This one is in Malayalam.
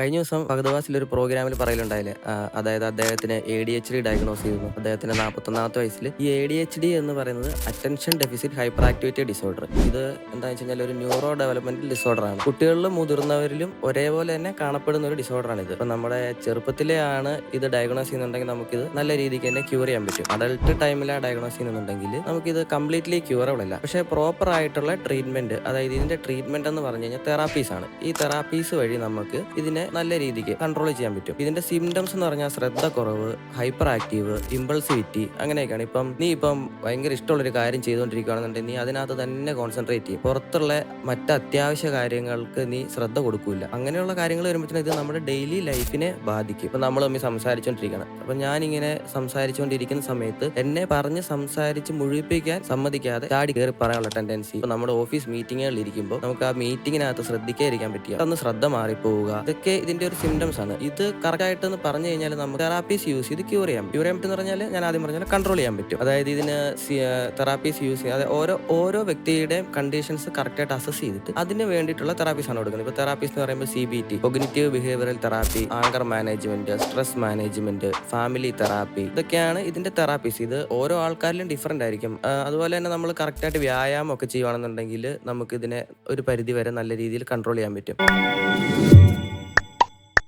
കഴിഞ്ഞ ദിവസം ഫഹദ് ഒരു പ്രോഗ്രാമിൽ പറയലുണ്ടായില്ലേ, അതായത് അദ്ദേഹത്തിന് ADHD ഡയഗ്നോസ് ചെയ്തിരുന്നു. അദ്ദേഹത്തിന് 41ാമത്തെ വയസ്സിൽ ഈ ADHD എന്ന് പറയുന്നത് attention deficit hyper activity disorder. ഇത് എന്താണെന്ന് വെച്ച് കഴിഞ്ഞാൽ ഒരു ന്യൂറോ ഡെവലപ്മെന്റൽ ഡിസോർഡർ ആണ്. കുട്ടികളിലും മുതിർന്നവരിലും ഒരേപോലെ തന്നെ കാണപ്പെടുന്ന ഒരു ഡിസോർഡർ ആണ് ഇത്. ഇപ്പൊ നമ്മുടെ ചെറുപ്പത്തിലെ ആണ് ഇത് ഡയഗ്നോസ് ചെയ്യുന്നുണ്ടെങ്കിൽ നമുക്കിത് നല്ല രീതിക്ക് തന്നെ ക്യൂർ ചെയ്യാൻ പറ്റും. അഡൽട്ട് ടൈമിലാണ് ഡയഗ്നോസ് ചെയ്യുന്നുണ്ടെങ്കിൽ നമുക്കിത് കംപ്ലീറ്റ്ലി ക്യൂറബിൾ അല്ല. പക്ഷേ പ്രോപ്പർ ആയിട്ടുള്ള ട്രീറ്റ്മെന്റ്, അതായത് ഇതിന്റെ ട്രീറ്റ്മെന്റ് എന്ന് പറഞ്ഞു കഴിഞ്ഞാൽ തെറാപ്പീസ് ആണ്. ഈ തെറാപ്പീസ് വഴി നമുക്ക് ഇതിനെ നല്ല രീതിക്ക് കൺട്രോൾ ചെയ്യാൻ പറ്റും. ഇതിന്റെ സിംറ്റംസ് എന്ന് പറഞ്ഞാൽ ശ്രദ്ധ കുറവ്, ഹൈപ്പർ ആക്റ്റീവ്, ഇമ്പൾസിവിറ്റി, അങ്ങനെയൊക്കെയാണ്. നീ ഭയങ്കര ഇഷ്ടമുള്ളൊരു കാര്യം ചെയ്തുകൊണ്ടിരിക്കുകയാണെന്നുണ്ടെങ്കിൽ നീ അതിനകത്ത് തന്നെ കോൺസെൻട്രേറ്റ് ചെയ്യും. പുറത്തുള്ള മറ്റ് അത്യാവശ്യ കാര്യങ്ങൾക്ക് നീ ശ്രദ്ധ കൊടുക്കൂല. അങ്ങനെയുള്ള കാര്യങ്ങൾ വരുമ്പോഴത്തേനും ഇത് നമ്മുടെ ഡെയിലി ലൈഫിനെ ബാധിക്കും. ഇപ്പൊ നമ്മൾ തമ്മിൽ സംസാരിച്ചുകൊണ്ടിരിക്കണം. അപ്പൊ ഞാനിങ്ങനെ സംസാരിച്ചുകൊണ്ടിരിക്കുന്ന സമയത്ത് എന്നെ പറഞ്ഞ് സംസാരിച്ച് മുഴുവിപ്പിക്കാൻ സമ്മതിക്കാതെ ചാടി കയറി പറയാനുള്ള ടെൻഡൻസി. ഇപ്പൊ നമ്മുടെ ഓഫീസ് മീറ്റിങ്ങുകളിൽ ഇരിക്കുമ്പോൾ നമുക്ക് ആ മീറ്റിങ്ങിനകത്ത് ശ്രദ്ധിക്കാതിരിക്കാൻ പറ്റുക, ഒന്ന് ശ്രദ്ധ മാറിപ്പോവുക, ഇതൊക്കെ ഇതിന്റെ ഒരു സിംറ്റംസ് ആണ്. ഇത് കറക്റ്റ് ആയിട്ട് പറഞ്ഞു കഴിഞ്ഞാൽ നമുക്ക് തെറാപ്പീസ് യൂസ് ചെയ്ത് ക്യൂർ ചെയ്യാം പറ്റുന്ന പറഞ്ഞാൽ ഞാൻ ആദ്യം പറഞ്ഞാൽ കൺട്രോൾ ചെയ്യാൻ പറ്റും. അതായത് ഇതിന് തെറാപ്പീസ് യൂസ് ചെയ്യാം. അതായത് ഓരോ വ്യക്തിയുടെയും കണ്ടീഷൻസ് കറക്റ്റ് ആയിട്ട് അസസ് ചെയ്തിട്ട് അതിന് വേണ്ടിയിട്ടുള്ള തെറാപ്പീസ് ആണ് കൊടുക്കുന്നത്. ഇപ്പൊ തെറാപ്പീസ് എന്ന് പറയുമ്പോൾ CBT, cognitive behavioural therapy, anchor management, stress management, family therapy, ഇതൊക്കെയാണ് ഇതിന്റെ തെറാപ്പീസ്. ഇത് ഓരോ ആൾക്കാരിലും ഡിഫറെന്റ് ആയിരിക്കും. അതുപോലെ തന്നെ നമ്മൾ കറക്റ്റ് ആയിട്ട് വ്യായാമം ഒക്കെ ചെയ്യുകയാണെന്നുണ്ടെങ്കിൽ നമുക്ക് ഇതിനെ ഒരു പരിധി വരെ നല്ല രീതിയിൽ കൺട്രോൾ ചെയ്യാൻ പറ്റും.